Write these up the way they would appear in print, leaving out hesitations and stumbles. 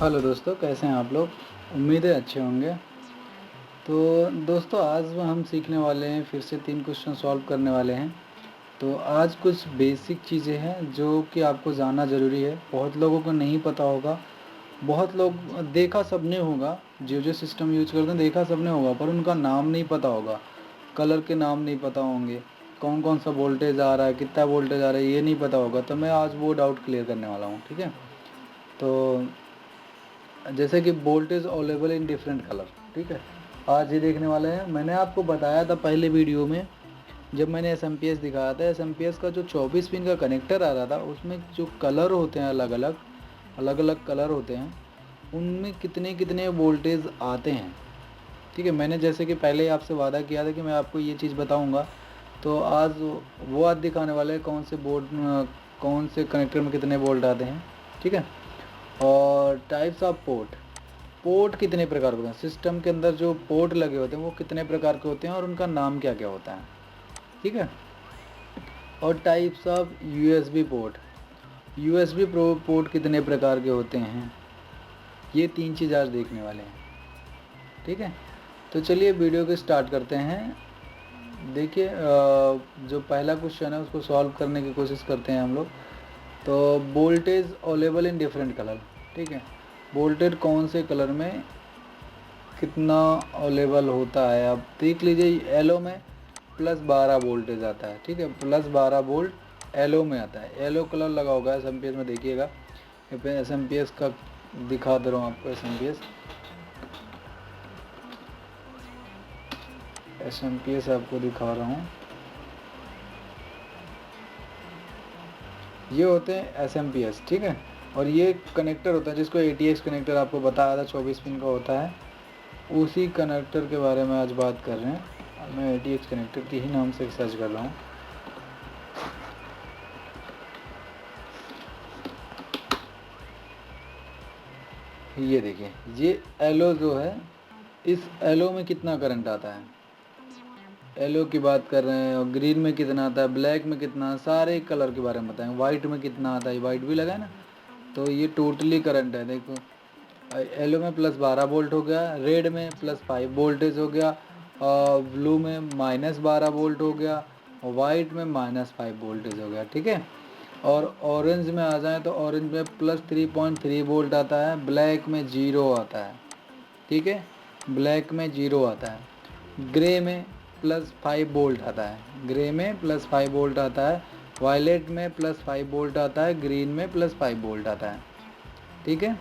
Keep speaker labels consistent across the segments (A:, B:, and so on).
A: Hello दोस्तों, कैसे हैं आप लोग। उम्मीद है अच्छे होंगे। तो दोस्तों, आज हम सीखने वाले हैं, फिर से 3 क्वेश्चन सॉल्व करने वाले हैं। तो आज कुछ बेसिक चीज़ें हैं जो कि आपको जानना ज़रूरी है। बहुत लोगों को नहीं पता होगा। बहुत लोग देखा सबने होगा, जो जो सिस्टम यूज करते हैं देखा सबने होगा, पर उनका नाम नहीं पता होगा। कलर के नाम नहीं पता होंगे, कौन कौन सा वोल्टेज आ रहा है, कितना वोल्टेज आ रहा है, ये नहीं पता होगा। तो मैं आज वो डाउट क्लियर करने वाला हूँ, ठीक है। तो जैसे कि voltage available in different colour, ठीक है, आज ये देखने वाले हैं। मैंने आपको बताया था पहले वीडियो में, जब मैंने एस दिखाया था, एस का जो 24 पिन का कनेक्टर आ रहा था, उसमें जो कलर होते हैं अलग अलग कलर होते हैं, उनमें कितने कितने वोल्टेज आते हैं, ठीक है। मैंने जैसे कि पहले ही आपसे वादा किया था कि मैं आपको ये चीज़ बताऊंगा। तो आज दिखाने वाले हैं कौन से कनेक्टर में कितने वोल्ट आते हैं, ठीक है। और टाइप्स ऑफ पोर्ट कितने प्रकार के होते हैं, सिस्टम के अंदर जो पोर्ट लगे होते हैं वो कितने प्रकार के होते हैं और उनका नाम क्या क्या होता है, ठीक है। और टाइप्स ऑफ यूएसबी पोर्ट कितने प्रकार के होते हैं, ये 3 चीज़ आज देखने वाले हैं, ठीक है। तो चलिए वीडियो को स्टार्ट करते हैं। देखिए, जो पहला क्वेश्चन है उसको सॉल्व करने की कोशिश करते हैं हम लोग। तो voltage available in different colour, ठीक है। वोल्टेज कौन से कलर में कितना अवेलेबल होता है, आप देख लीजिए। येलो में +12 वोल्टेज आता है, ठीक है। +12 वोल्ट येलो में आता है। येलो कलर लगा होगा एस में, देखिएगा। एस का दिखा दे रहा हूँ आपको। एस आपको दिखा रहा हूँ। ये होते हैं एस, ठीक है। और ये कनेक्टर होता है जिसको ATX कनेक्टर आपको बताया था 24 पिन का होता है। उसी कनेक्टर के बारे में आज बात कर रहे हैं। मैं ATX कनेक्टर के ही नाम से सर्च कर रहा हूँ। ये देखिए, ये एलो जो है, इस एलो में कितना करंट आता है, एलो की बात कर रहे हैं। और ग्रीन में कितना आता है, ब्लैक में कितना, सारे कलर के बारे में बताएंगे। वाइट में कितना आता है, वाइट भी लगा है ना। तो ये टोटली करंट है, देखो। येलो में +12 वोल्ट हो गया, रेड में +5 वोल्टेज हो गया, और ब्लू में -12 वोल्ट हो गया, और वाइट में -5 वोल्टेज हो गया, ठीक है। और ऑरेंज में आ जाए तो ऑरेंज में +3.3 वोल्ट आता है, ब्लैक में 0 आता है, ठीक है। ब्लैक में 0 आता है। ग्रे में +5 वोल्ट आता है, ग्रे में +5 वोल्ट आता है। वायलेट में +5 वोल्ट आता है, ग्रीन में +5 वोल्ट आता है, ठीक है।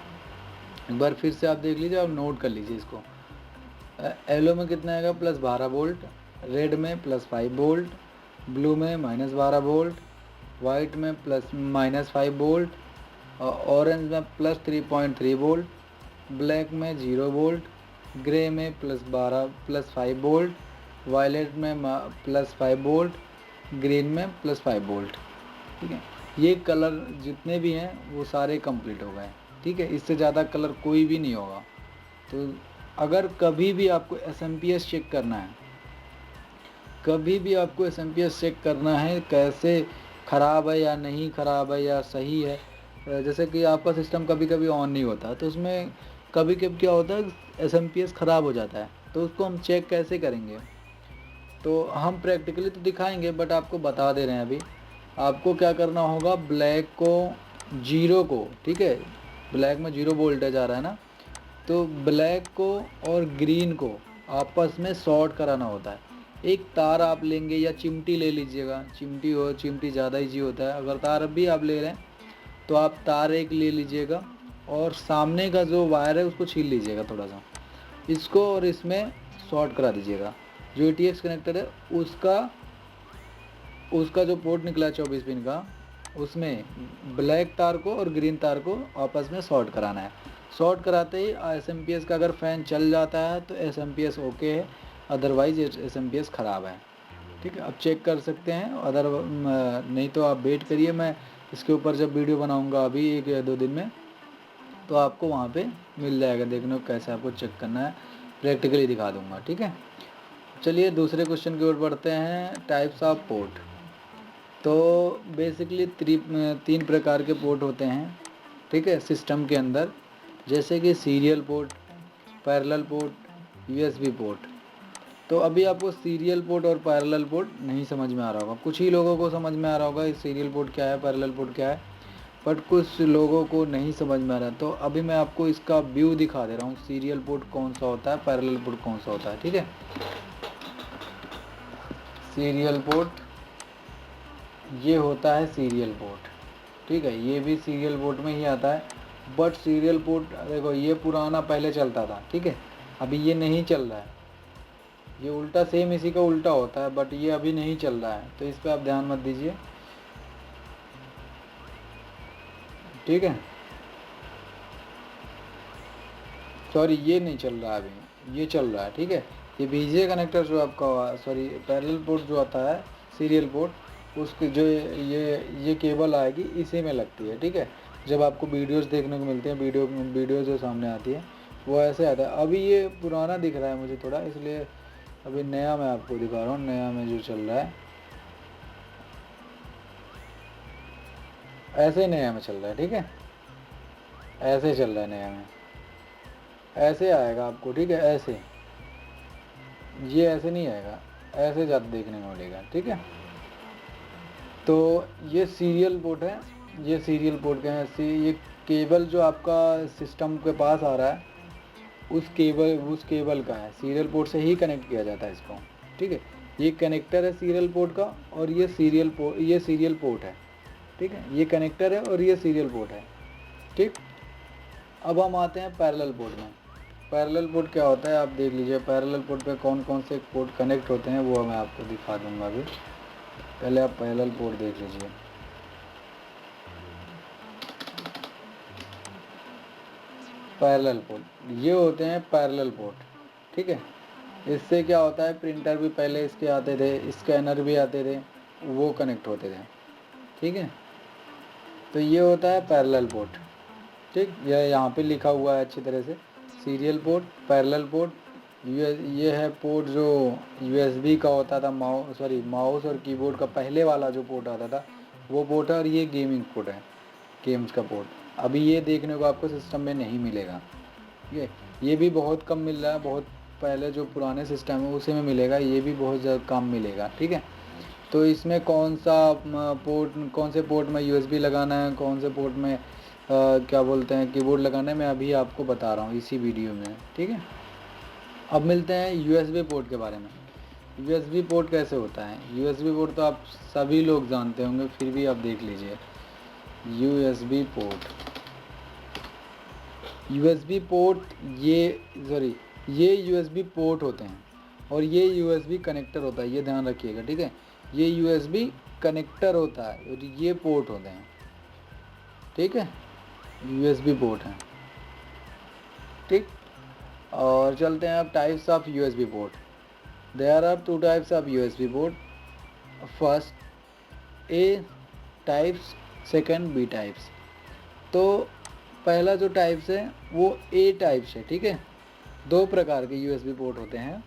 A: एक बार फिर से आप देख लीजिए, आप नोट कर लीजिए इसको। येलो में कितना आएगा, +12 वोल्ट, रेड में +5 वोल्ट, ब्लू में -12 वोल्ट, वाइट में -5 वोल्ट, और ऑरेंज में +3.3 वोल्ट, ब्लैक में 0 वोल्ट, ग्रे में +5 वोल्ट, वायलेट में +5 वोल्ट, ग्रीन में +5 वोल्ट, ठीक है। ये कलर जितने भी हैं वो सारे कंप्लीट हो गए, ठीक है। इससे ज़्यादा कलर कोई भी नहीं होगा। तो अगर कभी भी आपको एस चेक करना है, कभी भी आपको एस चेक करना है, कैसे ख़राब है या नहीं ख़राब है या सही है। जैसे कि आपका सिस्टम कभी कभी ऑन नहीं होता, तो उसमें कभी कभी क्या होता है, एस ख़राब हो जाता है। तो उसको हम चेक कैसे करेंगे, तो हम प्रैक्टिकली तो दिखाएंगे, बट आपको बता दे रहे हैं अभी। आपको क्या करना होगा, ब्लैक को 0 को, ठीक है, ब्लैक में 0 वोल्टेज आ रहा है ना, तो ब्लैक को और ग्रीन को आपस में शॉर्ट कराना होता है। एक तार आप लेंगे या चिमटी ले लीजिएगा, चिमटी ज़्यादा ईजी होता है। अगर तार भी आप ले रहे हैं तो आप तार एक ले लीजिएगा, और सामने का जो वायर है उसको छील लीजिएगा थोड़ा सा, इसको और इसमें शॉर्ट करा दीजिएगा। जो ATX कनेक्टर है उसका जो पोर्ट निकला है 24 पिन का, उसमें ब्लैक तार को और ग्रीन तार को आपस में शॉर्ट कराना है। शॉर्ट कराते ही एस का अगर फ़ैन चल जाता है तो एस ओके है, अदरवाइज एस ख़राब है, ठीक है। अब चेक कर सकते हैं। नहीं तो आप वेट करिए, मैं इसके ऊपर जब वीडियो बनाऊंगा अभी 1 या 2 दिन में, तो आपको वहाँ पे मिल जाएगा देखने को कैसे आपको चेक करना है, प्रैक्टिकली दिखा दूँगा, ठीक है। चलिए दूसरे क्वेश्चन की ओर बढ़ते हैं। Types of port. तो बेसिकली 3 प्रकार के पोर्ट होते हैं, ठीक है, सिस्टम के अंदर। जैसे कि serial port, parallel port, USB port. तो अभी आपको सीरियल पोर्ट और पैरेलल पोर्ट नहीं समझ में आ रहा होगा, कुछ ही लोगों को समझ में आ रहा होगा इस सीरियल पोर्ट क्या है, पैरेलल पोर्ट क्या है, बट कुछ लोगों को नहीं समझ में आ रहा। तो अभी मैं आपको इसका व्यू दिखा दे रहा हूँ, सीरियल पोर्ट कौन सा होता है, पैरेलल पोर्ट कौन सा होता है। ठीक है, सीरियल पोर्ट ये होता है सीरियल पोर्ट। ठीक है, ये भी सीरियल पोर्ट में ही आता है, बट सीरियल पोर्ट देखो ये पुराना पहले चलता था। ठीक है, अभी ये नहीं चल रहा है, ये उल्टा सेम इसी का उल्टा होता है, बट ये अभी नहीं चल रहा है, तो इस पर आप ध्यान मत दीजिए। ठीक है, सॉरी ये नहीं चल रहा है अभी, ये चल रहा है। ठीक है, ये बीजे कनेक्टर जो आपका, सॉरी पैरेलल पोर्ट जो आता है सीरियल पोर्ट, उसके जो ये केबल आएगी इसी में लगती है। ठीक है, जब आपको वीडियोस देखने को मिलते हैं, वीडियो जो सामने आती है वो ऐसे आता है। अभी ये पुराना दिख रहा है मुझे थोड़ा, इसलिए अभी नया मैं आपको दिखा रहा हूँ, नया में जो चल रहा है ऐसे नया में चल रहा है। ठीक है, ऐसे चल रहा है नया में, ऐसे आएगा आपको। ठीक है, ऐसे, ये ऐसे नहीं आएगा, ऐसे ज़्यादा देखने को मिलेगा। ठीक है, तो ये सीरियल पोर्ट है, ये सीरियल पोर्ट के हैं। ये केबल जो आपका सिस्टम के पास आ रहा है उस केबल का है, सीरियल पोर्ट से ही कनेक्ट किया जाता है इसको। ठीक है, ये कनेक्टर है सीरियल पोर्ट का, और ये सीरियल पोर्ट है। ठीक है, ये कनेक्टर है और ये सीरियल पोर्ट है। ठीक, अब हम आते हैं पैरेलल पोर्ट में। पैरेलल पोर्ट क्या होता है आप देख लीजिए, पैरेलल पोर्ट पे कौन कौन से पोर्ट कनेक्ट होते हैं वो मैं आपको दिखा दूंगा अभी। पहले आप पैरेलल पोर्ट देख लीजिए। पैरेलल पोर्ट ये होते हैं पैरेलल पोर्ट। ठीक है, इससे क्या होता है, प्रिंटर भी पहले इसके आते थे, स्कैनर भी आते थे, वो कनेक्ट होते थे। ठीक है, तो ये होता है पैरेलल पोर्ट। ठीक, यह यहाँ पे लिखा हुआ है अच्छी तरह से, सीरियल पोर्ट, पैरेलल पोर्ट। ये है पोर्ट जो यूएसबी का होता था, माउस और कीबोर्ड का पहले वाला जो पोर्ट आता था वो पोर्ट है, और ये गेमिंग पोर्ट है, गेम्स का पोर्ट। अभी ये देखने को आपको सिस्टम में नहीं मिलेगा, ये भी बहुत कम मिल रहा है, बहुत पहले जो पुराने सिस्टम है उसी में मिलेगा, ये भी बहुत ज़्यादा कम मिलेगा। ठीक है, तो इसमें कौन से पोर्ट में यूएसबी लगाना है, कौन से पोर्ट में क्या बोलते हैं कीबोर्ड लगाना है, मैं अभी आपको बता रहा हूँ इसी वीडियो में। ठीक है, अब मिलते हैं यूएसबी पोर्ट के बारे में। यूएसबी पोर्ट कैसे होता है, यूएसबी पोर्ट तो आप सभी लोग जानते होंगे, फिर भी आप देख लीजिए। यूएसबी पोर्ट ये यूएसबी पोर्ट होते हैं, और ये यूएसबी कनेक्टर होता है, ये ध्यान रखिएगा। ठीक है, ये यूएसबी कनेक्टर होता है और ये पोर्ट होते हैं। ठीक है, यूएसबी पोर्ट हैं। ठीक, और चलते हैं अब types of USB port. There are 2 types of USB port, first A types, second B types. तो पहला जो टाइप्स है वो ए टाइप्स है। ठीक है, 2 प्रकार के यूएसबी पोर्ट होते हैं,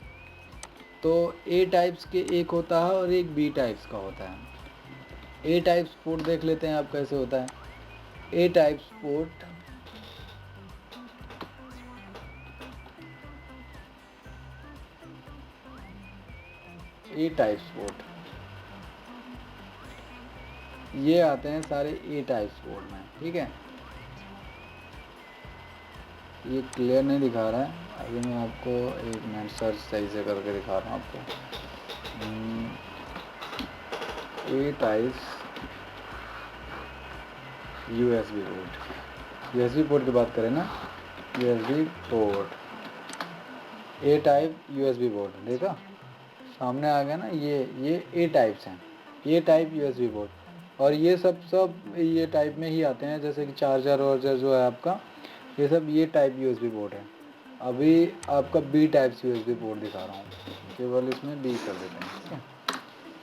A: तो ए टाइप्स के एक होता है और एक बी टाइप्स का होता है। ए टाइप्स पोर्ट देख लेते हैं आप कैसे होता है। ए टाइप्स पोर्ट ये आते हैं सारे ए टाइप्स पोर्ट में। ठीक है, ये क्लियर नहीं दिखा रहा है, अभी मैं आपको एक मिनट सर्च सही से करके दिखा रहा हूँ आपको। ए टाइप्स यूएसबी पोर्ट की बात करें ना, यूएसबी पोर्ट, ए टाइप यूएसबी पोर्ट देखा सामने आ गया ना, ये ए टाइप्स हैं, ये टाइप यूएसबी पोर्ट, और ये सब ये टाइप में ही आते हैं, जैसे कि चार्जर जो है आपका, ये सब ये टाइप यूएसबी पोर्ट है। अभी आपका बी टाइप यूएसबी पोर्ट दिखा रहा हूँ, केवल इसमें बी कर देते हैं। ठीक है,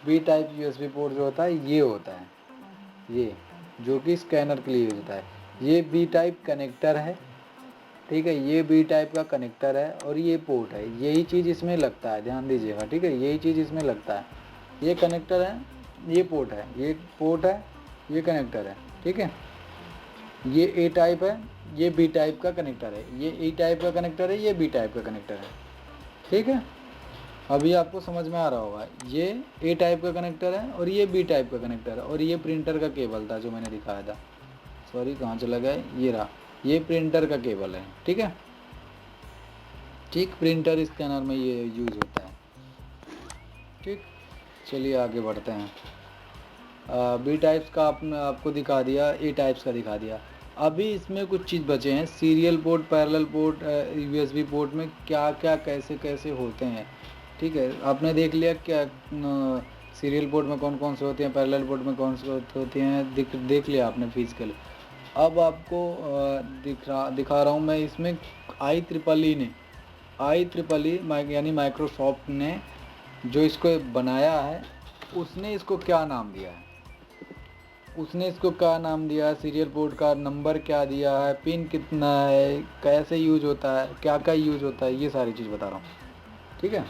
A: बी टाइप यूएसबी पोर्ट जो होता है ये होता है, ये जो कि स्कैनर के लिए यूज होता है, ये बी टाइप कनेक्टर है। ठीक है, ये बी टाइप का कनेक्टर है और ये पोर्ट है, यही चीज़ इसमें लगता है, ध्यान दीजिएगा। ठीक है, यही चीज़ इसमें लगता है, ये कनेक्टर है, ये पोर्ट है, ये पोर्ट है, ये कनेक्टर है। ठीक है, ये ए टाइप है, ये बी टाइप का कनेक्टर है, ये ई टाइप का कनेक्टर है, ये बी टाइप का कनेक्टर है। ठीक है, अभी आपको समझ में आ रहा होगा। ये ए टाइप का कनेक्टर है और ये बी टाइप का कनेक्टर है, और ये प्रिंटर का केबल था जो मैंने दिखाया था। सॉरी, कहाँ चला गया, ये रहा, ये प्रिंटर का केबल है। ठीक है, ठीक, प्रिंटर स्कैनर में ये यूज़ होता है। ठीक, चलिए आगे बढ़ते हैं। बी टाइप्स का आपको दिखा दिया, ए टाइप्स का दिखा दिया। अभी इसमें कुछ चीज़ बचे हैं, serial port, parallel port, USB port में क्या क्या कैसे कैसे होते हैं। ठीक है, आपने देख लिया क्या सीरियल पोर्ट में कौन कौन से होते हैं, पैरेलल पोर्ट में कौन से होते हैं, देख लिया आपने फिजिकल। अब आपको दिखा रहा हूँ मैं इसमें आई यानी माइक्रोसॉफ्ट ने जो इसको बनाया है, उसने इसको क्या नाम दिया है, उसने इसको क्या नाम दिया है, सीरियल पोर्ट का नंबर क्या दिया है, पिन कितना है, कैसे यूज होता है, क्या क्या यूज होता है, ये सारी चीज़ बता रहा हूँ। ठीक है,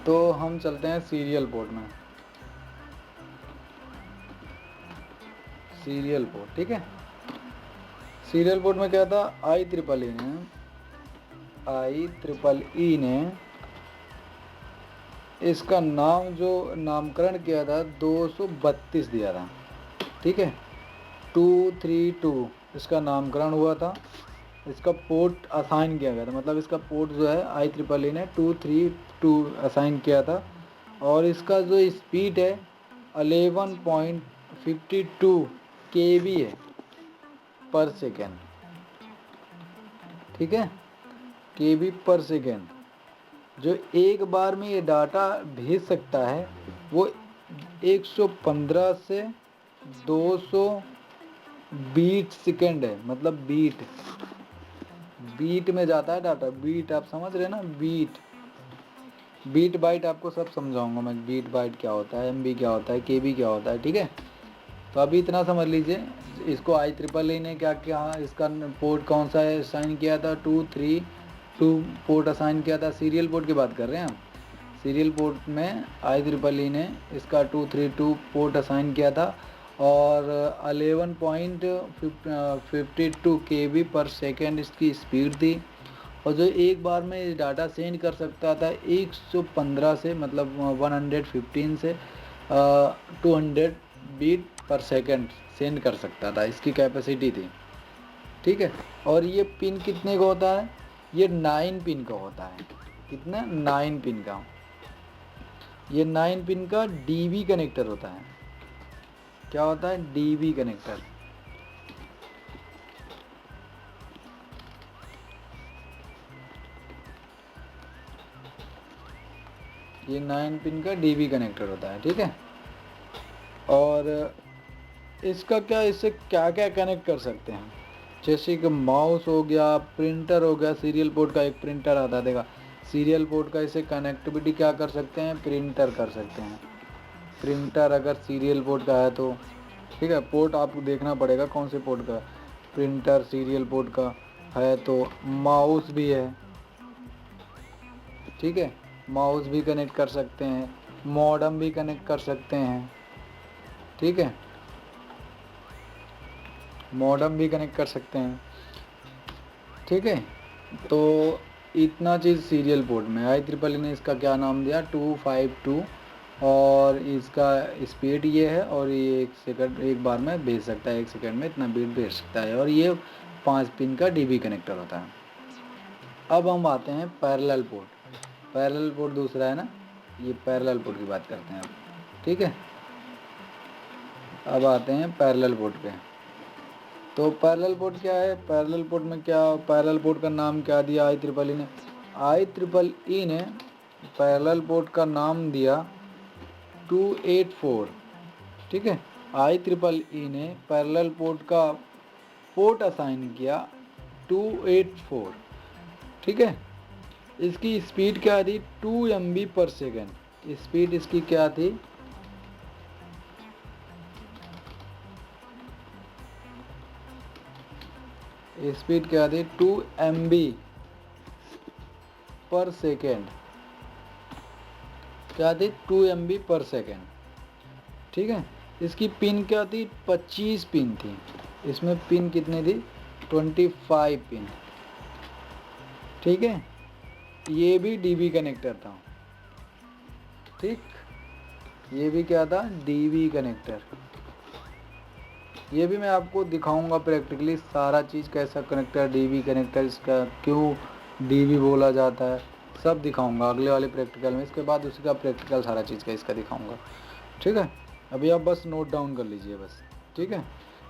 A: तो हम चलते हैं सीरियल पोर्ट में। सीरियल पोर्ट, ठीक है, सीरियल पोर्ट में क्या था, आई ट्रिपल ई ने इसका नाम जो नामकरण किया था 232 दिया था। ठीक है, 232 इसका नामकरण हुआ था, इसका पोर्ट असाइन किया गया था, मतलब इसका पोर्ट जो है आई ट्रिपल ई ने 232 असाइन किया था। और इसका जो स्पीड है 11.52 KB है पर सेकेंड। ठीक है, KB पर सेकेंड। जो एक बार में ये डाटा भेज सकता है वो 115 से 200 बीट सेकेंड है, मतलब बीट में जाता है डाटा, बीट आप समझ रहे हैं ना, बीट बाइट आपको सब समझाऊंगा मैं, बीट बाइट क्या होता है, MB क्या होता है, KB क्या होता है। ठीक है, तो अभी इतना समझ लीजिए, इसको आई ट्रिपल ई ने क्या क्या इसका पोर्ट कौन सा है असाइन किया था, 232 पोर्ट असाइन किया था। सीरियल पोर्ट की बात कर रहे हैं हम, सीरियल पोर्ट में आई ट्रिपल ई ने इसका 232 पोर्ट असाइन किया था, और 11.52 KB पर सेकेंड इसकी स्पीड थी। और जो एक बार में डाटा सेंड कर सकता था 115 से, मतलब 115 से 200 बीट पर सेकेंड सेंड कर सकता था, इसकी कैपेसिटी थी। ठीक है, और ये पिन कितने का होता है, ये 9 पिन का होता है। कितना, 9 पिन का। ये 9 पिन का DB कनेक्टर होता है। क्या होता है, DB कनेक्टर। ये 9 पिन का DB कनेक्टर होता है। ठीक है, और इसका क्या, इससे क्या क्या कनेक्ट कर सकते हैं, जैसे कि माउस हो गया, प्रिंटर हो गया, सीरियल पोर्ट का एक प्रिंटर आता है, देखा, सीरियल पोर्ट का इसे कनेक्टिविटी क्या कर सकते हैं, प्रिंटर कर सकते हैं। प्रिंटर अगर सीरियल पोर्ट का है तो, ठीक है, पोर्ट आपको देखना पड़ेगा कौन से पोर्ट का, प्रिंटर सीरियल पोर्ट का है तो माउस भी है। ठीक है, माउस भी कनेक्ट कर सकते हैं, मॉडेम भी कनेक्ट कर सकते हैं। ठीक है, मॉडेम भी कनेक्ट कर सकते हैं। ठीक है, तो इतना चीज़ सीरियल पोर्ट में। आई ट्रिपल ने इसका क्या नाम दिया, 252, और इसका स्पीड ये है, और ये 1 सेकंड एक बार में भेज सकता है, 1 सेकंड में इतना बीट भेज सकता है, और ये 5 पिन का DB कनेक्टर होता है। अब हम आते हैं पैरेलल पोर्ट। पैरेलल पोर्ट दूसरा है ना, ये पैरेलल पोर्ट की बात करते हैं अब। ठीक है, अब आते हैं पैरेलल पोर्ट पे। तो पैरेलल पोर्ट क्या है, पैरेलल पोर्ट में क्या, पैरेलल पोर्ट का नाम क्या दिया आई ट्रिपल ई ने, आई ट्रिपल ई ने पैरेलल पोर्ट का नाम दिया 284। ठीक है, आई ट्रिपल ई ने पैरेलल पोर्ट का पोर्ट असाइन किया 284। ठीक है, इसकी स्पीड क्या थी, 2 MB पर सेकेंड। स्पीड इसकी क्या थी, स्पीड क्या थी, 2 MB पर सेकेंड। क्या थी, 2 MB पर सेकेंड। ठीक है, इसकी पिन क्या थी, 25 पिन थी। इसमें पिन कितनी थी, 25 पिन, ठीक है। ये भी डीबी कनेक्टर था, ठीक, ये भी क्या था, डीबी कनेक्टर। ये भी मैं आपको दिखाऊंगा प्रैक्टिकली सारा चीज़, कैसा कनेक्टर डीबी कनेक्टर, इसका क्यों डीबी बोला जाता है, सब दिखाऊंगा अगले वाले प्रैक्टिकल में। इसके बाद उसी का प्रैक्टिकल सारा चीज़ का इसका दिखाऊंगा, ठीक है। अभी आप बस नोट डाउन कर लीजिए बस, ठीक है।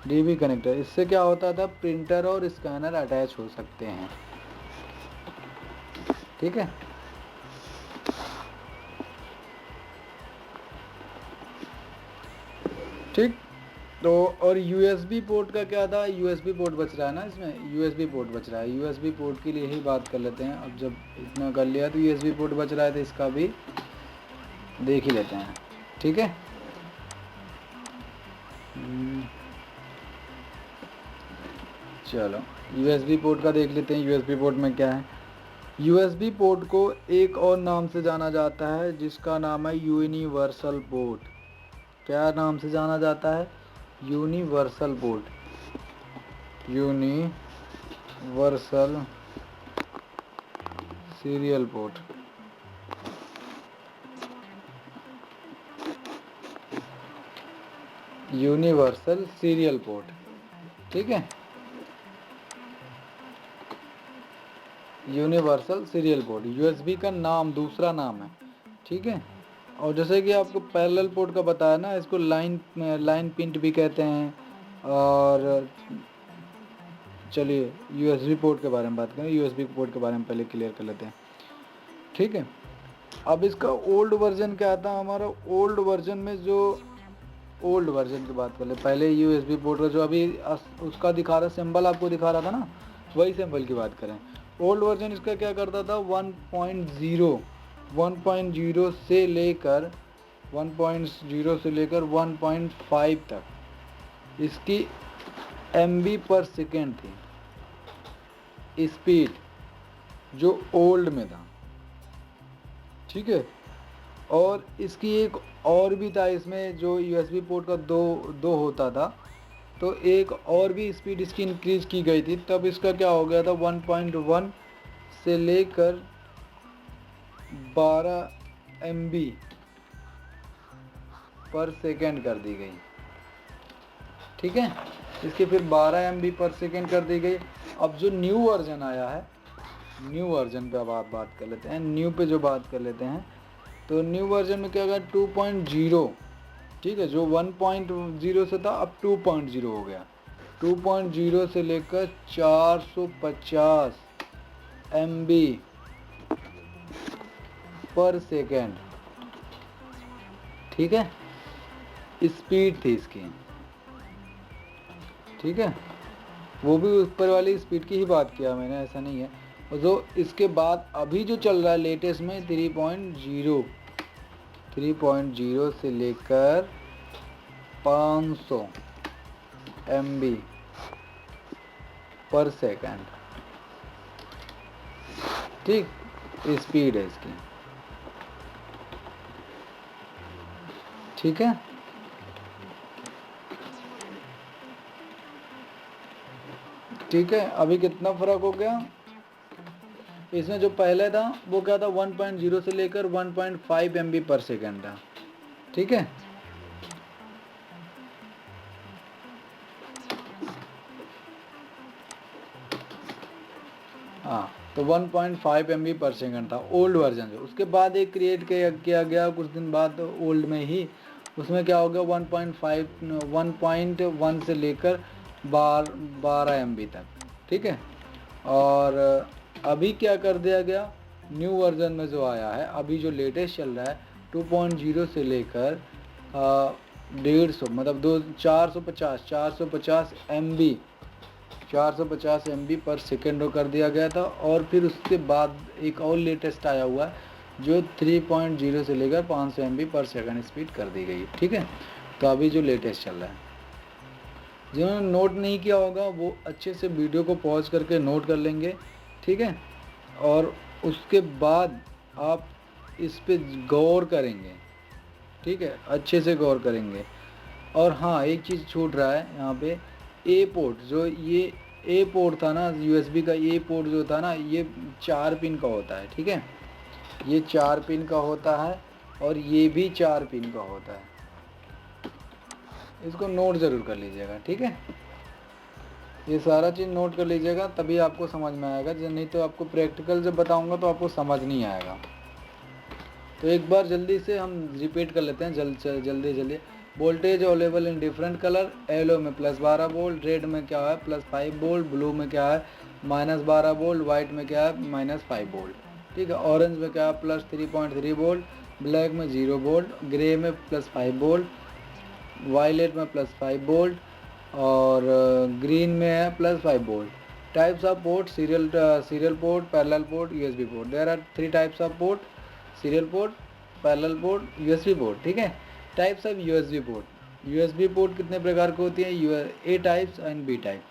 A: डीबी कनेक्टर, इससे क्या होता था, प्रिंटर और स्कैनर अटैच हो सकते हैं, ठीक है। ठीक, तो और यूएसबी पोर्ट का क्या था, यूएसबी पोर्ट बच रहा है ना इसमें, यूएसबी पोर्ट बच रहा है। यूएसबी पोर्ट के लिए ही बात कर लेते हैं। अब जब इतना कर लिया तो यूएसबी पोर्ट बच रहा है, तो इसका भी देख ही लेते हैं, ठीक है। चलो यूएसबी पोर्ट का देख लेते हैं, यूएसबी पोर्ट में क्या है। यूएसबी पोर्ट को एक और नाम से जाना जाता है, जिसका नाम है यूनिवर्सल पोर्ट। क्या नाम से जाना जाता है, universal port, universal serial port. Universal serial port, ठीक है, यूनिवर्सल सीरियल पोर्ट यूएसबी का नाम, दूसरा नाम है, ठीक है। और जैसे कि आपको पैरेलल पोर्ट का बताया ना, इसको लाइन पिन भी कहते हैं। और चलिए यूएसबी पोर्ट के बारे में बात करें, यूएसबी पोर्ट के बारे में पहले क्लियर कर लेते हैं, ठीक है। अब इसका ओल्ड वर्जन क्या था हमारा, ओल्ड वर्जन में जो ओल्ड वर्जन की बात कर ले पहले, यूएसबी पोर्ट का जो अभी उसका दिखा रहा सिंबल आपको दिखा रहा था ना, वही सिंबल की बात करें। ओल्ड वर्जन इसका क्या करता था, 1.0 से लेकर 1.5 तक इसकी MB पर सेकेंड थी स्पीड, जो ओल्ड में था, ठीक है। और इसकी एक और भी था इसमें, जो यूएसबी पोर्ट का दो होता था, तो एक और भी स्पीड इसकी इंक्रीज की गई थी। तब इसका क्या हो गया था, 1.1 से लेकर 12 MB पर सेकेंड कर दी गई, ठीक है। इसकी फिर 12 MB पर सेकेंड कर दी गई। अब जो न्यू वर्जन आया है, न्यू वर्जन पे अब आप बात कर लेते हैं, न्यू पे जो बात कर लेते हैं, तो न्यू वर्जन में क्या होगा, 2.0, ठीक है। जो 1.0 से था अब 2.0 हो गया। 2.0 से लेकर 450 MB पर सेकेंड, ठीक है, स्पीड थी इसकी, ठीक है। वो भी ऊपर वाली स्पीड की ही बात किया मैंने, ऐसा नहीं है। और जो इसके बाद अभी जो चल रहा है लेटेस्ट में 3.0 से लेकर 500 MB पर सेकेंड, ठीक, स्पीड है इसकी, ठीक है। ठीक है, अभी कितना फर्क हो गया इसमें, जो पहले था वो क्या था, 1.0 से लेकर 1.5 MB पर सेकेंड था, ठीक है। हाँ, तो 1.5 MB पर सेकेंड था ओल्ड वर्जन जो। उसके बाद एक क्रिएट किया गया कुछ दिन बाद ओल्ड में ही, उसमें क्या हो गया, 1.1 से लेकर 12 MB तक, ठीक है। और अभी क्या कर दिया गया, न्यू वर्जन में जो आया है अभी जो लेटेस्ट चल रहा है, 2.0 से लेकर 150, मतलब 450 MB पर सेकेंड कर दिया गया था। और फिर उसके बाद एक और लेटेस्ट आया हुआ है, जो 3.0 से लेकर 500 MB पर सेकेंड स्पीड कर दी गई, ठीक है। तो अभी जो लेटेस्ट चल रहा है, जिन्होंने नोट नहीं किया होगा वो अच्छे से वीडियो को पॉज करके नोट कर लेंगे, ठीक है। और उसके बाद आप इस पे गौर करेंगे, ठीक है, अच्छे से गौर करेंगे। और हाँ, एक चीज़ छूट रहा है यहाँ पे, ए पोर्ट जो ये ए पोर्ट था ना, यूएसबी का ए पोर्ट जो था ना, ये 4 पिन का होता है, ठीक है। ये 4 पिन का होता है और ये भी 4 पिन का होता है। इसको नोट ज़रूर कर लीजिएगा, ठीक है। ये सारा चीज़ नोट कर लीजिएगा, तभी आपको समझ में आएगा, नहीं तो आपको प्रैक्टिकल जब बताऊंगा तो आपको समझ नहीं आएगा। तो एक बार जल्दी से हम रिपीट कर लेते हैं, जल्दी। Voltage available in different colour, yellow में +12 वोल्ट, रेड में क्या है +5 वोल्ट, ब्लू में क्या है -12 वोल्ट, वाइट में क्या है -5 वोल्ट, ठीक है। ऑरेंज में क्या है +3.3 वोल्ट, ब्लैक में 0 वोल्ट, ग्रे में +5 वोल्ट, वायलेट में +5 वोल्ट और ग्रीन में है +5 volt. Types of port, serial port, parallel port, USB port. There are 3 types of port, serial port, parallel port, USB port, ठीक है। Types of USB port, USB port कितने प्रकार की होती है, A types and B type.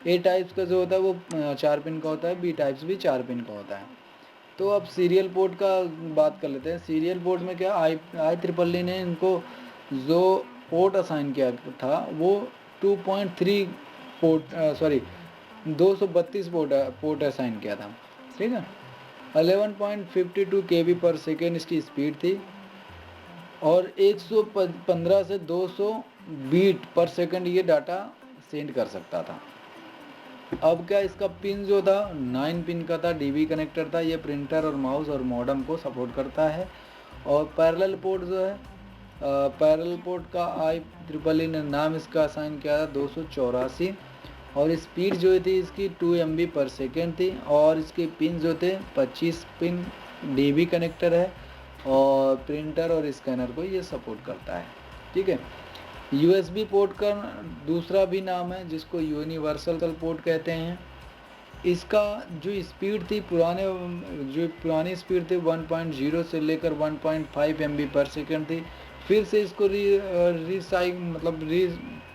A: A types का जो होता है वो 4 पिन का होता है, बी टाइप्स भी 4 पिन का होता है। तो अब सीरियल पोर्ट का बात कर लेते हैं। सीरियल पोर्ट में क्या IEEE ने इनको जो पोर्ट असाइन किया था वो 2.3 232 पोर्ट असाइन किया था, ठीक है। 11.52 KB पर सेकेंड इसकी स्पीड थी और 115 से 200 बीट पर सेकंड ये डाटा सेंड कर सकता था। अब क्या इसका पिन जो था 9 पिन का था, डीबी कनेक्टर था। ये प्रिंटर और माउस और मॉडेम को सपोर्ट करता है। और पैरेलल पोर्ट जो है, पैरेलल पोर्ट का IEEE ने नाम इसका असाइन किया था 284 और स्पीड जो थी इसकी 2 MB पर सेकेंड थी और इसके पिन जो थे 25 पिन, डीबी कनेक्टर है और प्रिंटर और स्कैनर को ये सपोर्ट करता है, ठीक है। यूएसबी पोर्ट का दूसरा भी नाम है जिसको यूनिवर्सल पोर्ट कहते हैं। इसका जो स्पीड थी पुरानी स्पीड थी 1.0 से लेकर 1.5 MB पर सेकेंड थी। फिर से इसको री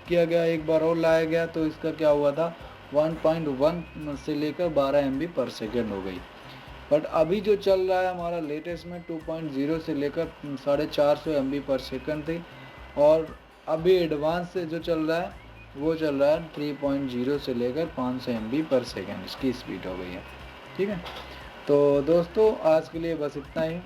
A: किया गया, एक बार और लाया गया तो इसका क्या हुआ था 1.1 से लेकर 12 MB पर सेकेंड हो गई। बट अभी जो चल रहा है हमारा लेटेस्ट में 2.0 से लेकर 450 MB पर सेकेंड थी और अभी एडवांस से जो चल रहा है वो चल रहा है 3.0 से लेकर 500 MB पर सेकेंड इसकी स्पीड हो गई है, ठीक है। तो दोस्तों आज के लिए बस इतना ही।